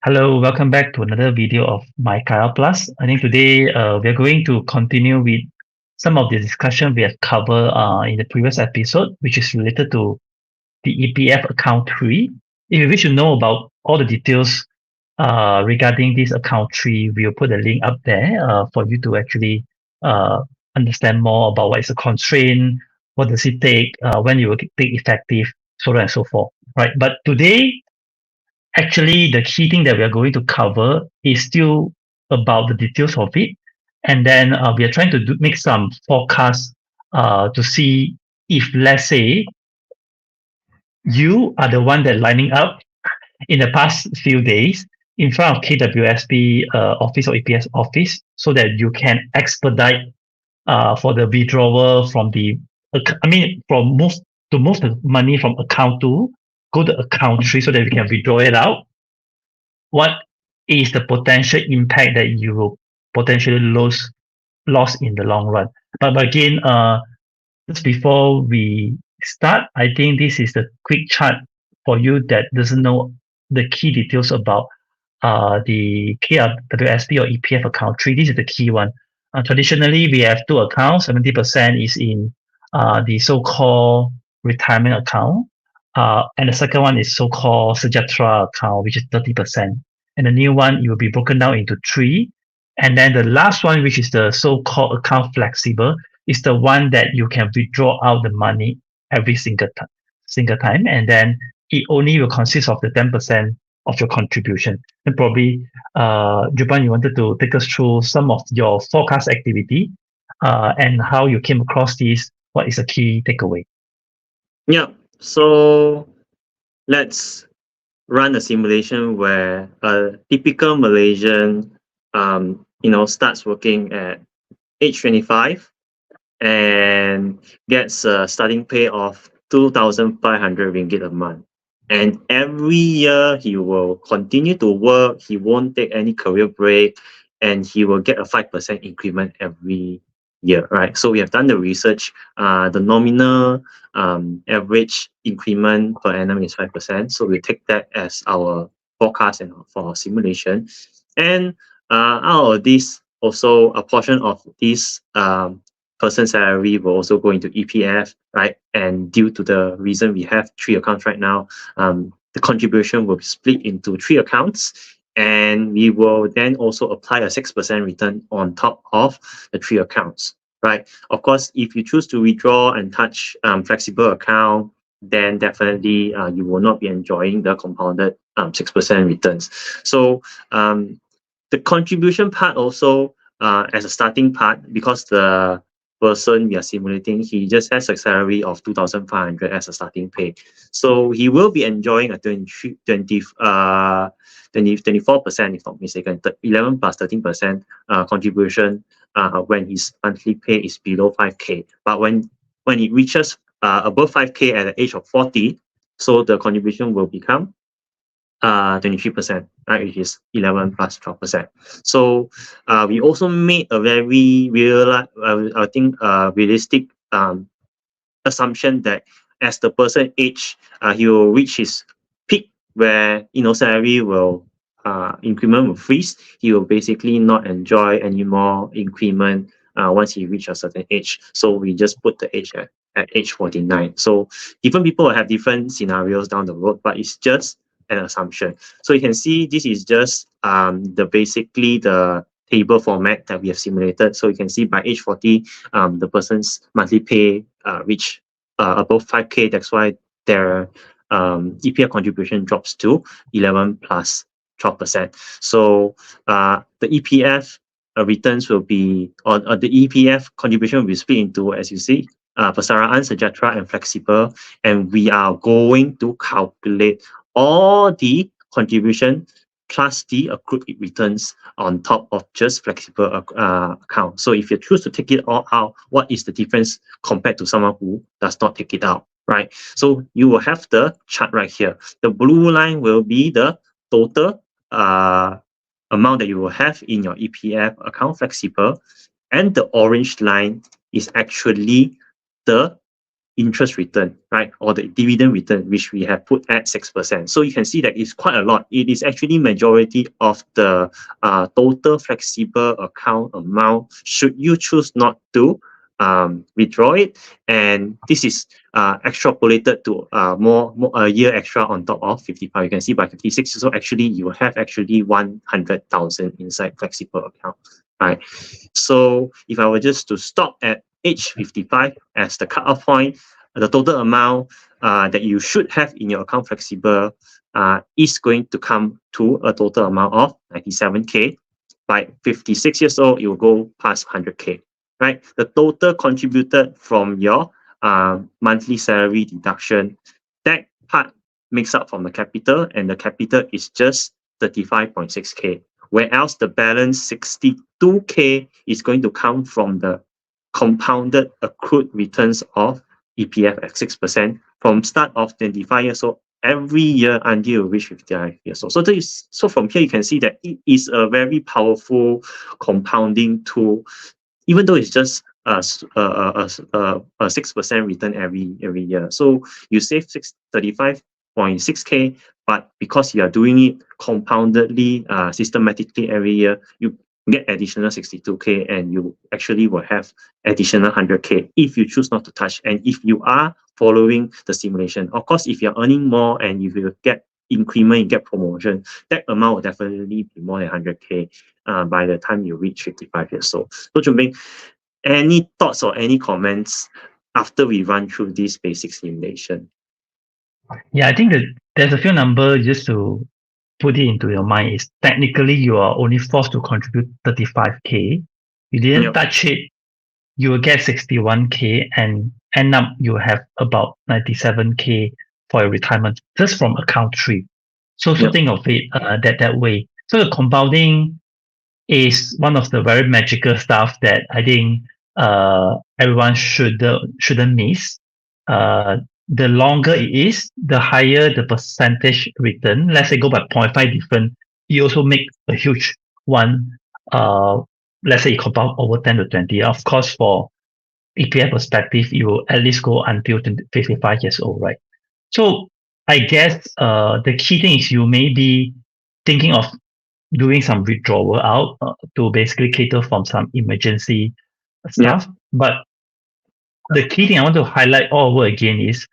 Hello, welcome back to another video of mykayaplus. I think today we are going to continue with some of the discussion we have covered in the previous episode, which is related to the EPF account tree. If you wish to know about all the details regarding this account tree, we'll put a link up there for you to actually uh, understand more about what is a constraint, what does it take, when you will take effective, so on and so forth. Right. But today actually the key thing that we are going to cover is still about the details of it, and then we are trying to make some forecasts to see if, let's say, you are the one that lining up in the past few days in front of KWSP office or EPS office, so that you can expedite for the withdrawal from the from move the money from account two, go to account three, so that we can withdraw it out. What is the potential impact that you will potentially lost in the long run? But again, just before we start, I think this is the quick chart for you that doesn't know the key details about the KWSP or EPF account tree. This is the key one. Traditionally, we have two accounts. 70% is in the so-called retirement account, and the second one is so-called Sejahtera account, which is 30%. And the new one, it will be broken down into three. And then the last one, which is the so-called account flexible, is the one that you can withdraw out the money every single time, and then it only will consist of the 10% of your contribution. And probably, Juban, you wanted to take us through some of your forecast activity and how you came across this. What is the key takeaway? Yeah, so let's run a simulation where a typical Malaysian, starts working at age 25 and gets a starting pay of 2,500 ringgit a month. And every year he will continue to work, he won't take any career break, and he will get a 5% increment every year, right? So we have done the research. The nominal average increment per annum is 5%. So we take that as our forecast and for our simulation. And out of this, also a portion of this person's salary will also go into EPF, right? And due to the reason we have three accounts right now, the contribution will be split into three accounts. And we will then also apply a 6% return on top of the three accounts, right? Of course, if you choose to withdraw and touch flexible account, then definitely you will not be enjoying the compounded 6% returns. So the contribution part also as a starting part, because the person we are simulating, he just has a salary of 2,500 as a starting pay. So he will be enjoying a 24%, if not mistaken, 11 plus 13% contribution when his monthly pay is below 5K. But when it reaches above 5K at the age of 40, so the contribution will become 23%, right, which is 11 plus 12%. So we also made a very realistic assumption that as the person age, he will reach his peak where salary will increment will freeze. He will basically not enjoy any more increment once he reach a certain age. So we just put the age at age 49. So different people will have different scenarios down the road, but it's just an assumption. So you can see this is just basically the table format that we have simulated. So you can see by age 40, the person's monthly pay reach above 5K. That's why their EPF contribution drops to 11 plus 12%. So the EPF returns will be, or the EPF contribution will be split into, as you see, Persaraan, Sejahtera, and Flexible. And we are going to calculate all the contribution plus the accrued returns on top of just flexible account. So if you choose to take it all out, what is the difference compared to someone who does not take it out, right? So you will have the chart right here. The blue line will be the total amount that you will have in your EPF account flexible, and the orange line is actually the interest return, right? Or the dividend return, which we have put at 6%. So you can see that it's quite a lot. It is actually majority of the total flexible account amount should you choose not to withdraw it. And this is extrapolated to more a year extra on top of 55. You can see by 56, so actually you have actually 100,000 inside flexible account, right? So if I were just to stop at age 55 as the cutoff point, the total amount that you should have in your account flexible is going to come to a total amount of 97k. By 56 years old, it will go past 100k, right? The total contributed from your monthly salary deduction, that part makes up from the capital, and the capital is just 35.6k. Whereas the balance 62k is going to come from the compounded accrued returns of EPF at 6% from start of 25 years old every year until you reach 55 years old. So from here you can see that it is a very powerful compounding tool, even though it's just a 6% return every year. So you save 35.6k, but because you are doing it compoundedly, systematically every year, you get additional 62k, and you actually will have additional 100k if you choose not to touch. And if you are following the simulation, of course, if you're earning more and if you get increment, you get promotion, that amount will definitely be more than 100k by the time you reach 55 years old. So Junbing, any thoughts or any comments after we run through this basic simulation? Yeah, I think that there's a few numbers just to put it into your mind. Is technically you are only forced to contribute 35k. You didn't Yep. touch it, you will get 61k, and end up you have about 97k for your retirement just from account 3. So Yep. think of it that way. So the compounding is one of the very magical stuff that I think everyone shouldn't miss. The longer it is, the higher the percentage return. Let's say go by 0.5 different, you also make a huge one. Let's say you compound over 10 to 20. Of course, for EPF perspective, you will at least go until 55 years old, right? So I guess the key thing is you may be thinking of doing some withdrawal out to basically cater from some emergency stuff. But the key thing I want to highlight all over again is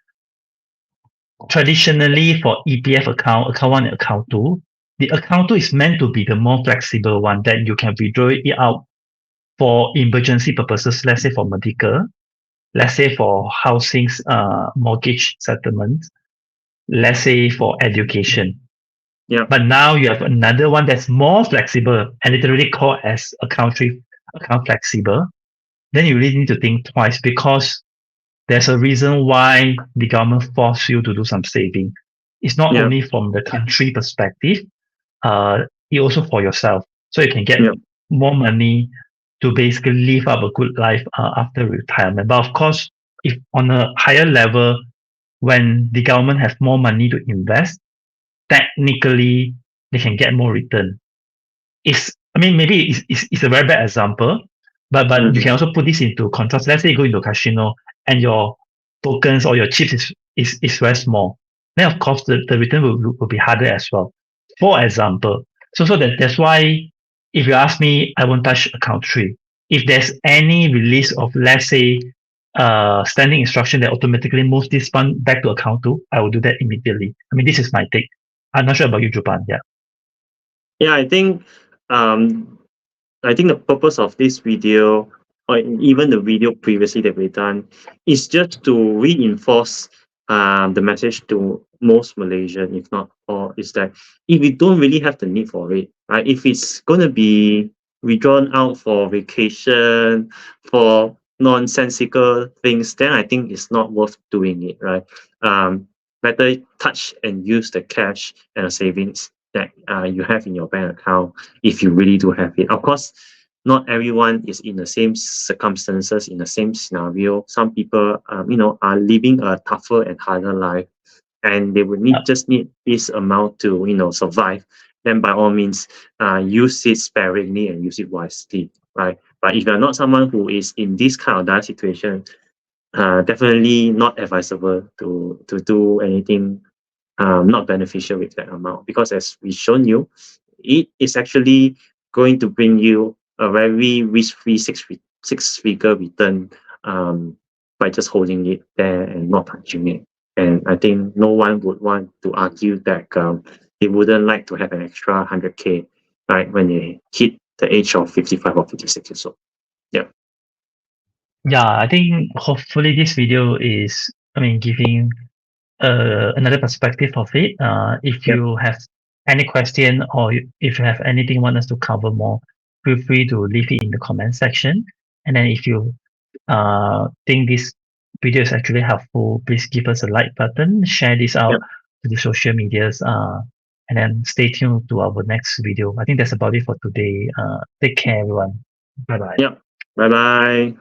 traditionally for EPF account 1 and account 2, the account 2 is meant to be the more flexible one that you can withdraw it out for emergency purposes, let's say for medical, let's say for housing mortgage settlement, let's say for education. Yeah. But now you have another one that's more flexible and literally called as account flexible. Then you really need to think twice, because there's a reason why the government force you to do some saving. It's not only from the country perspective, it also for yourself. So you can get more money to basically live up a good life after retirement. But of course, if on a higher level, when the government have more money to invest, technically they can get more return. Maybe it's a very bad example, but you can also put this into contrast. Let's say you go into a casino and your tokens or your chips is very small. Then of course the return will be harder as well. For example, so that's why if you ask me, I won't touch account 3. If there's any release of, let's say, standing instruction that automatically moves this fund back to account 2, I will do that immediately. This is my take. I'm not sure about you, Jupan. Yeah. Yeah, I think the purpose of this video, or even the video previously that we've done, is just to reinforce the message to most Malaysian, if not all, is that if you don't really have the need for it, right? If it's going to be withdrawn out for vacation, for nonsensical things, then I think it's not worth doing it, right? Better touch and use the cash and the savings that you have in your bank account if you really do have it. Of course, not everyone is in the same circumstances, in the same scenario. Some people, are living a tougher and harder life, and they would just need this amount to, survive. Then by all means, use it sparingly and use it wisely, right? But if you're not someone who is in this kind of dire situation, definitely not advisable to do anything not beneficial with that amount, because as we shown you, it is actually going to bring you a very risk-free six-figure return by just holding it there and not touching it. And I think no one would want to argue that they wouldn't like to have an extra 100k, right, when they hit the age of 55 or 56 years old. Yeah, I think hopefully this video is, giving another perspective of it. If Yep. you have any question or if you have anything you want us to cover more, feel free to leave it in the comment section. And then if you think this video is actually helpful, please give us a like button, share this out Yep. to the social medias, and then stay tuned to our next video. I think that's about it for today. Take care, everyone. Bye bye. Yep. Bye bye.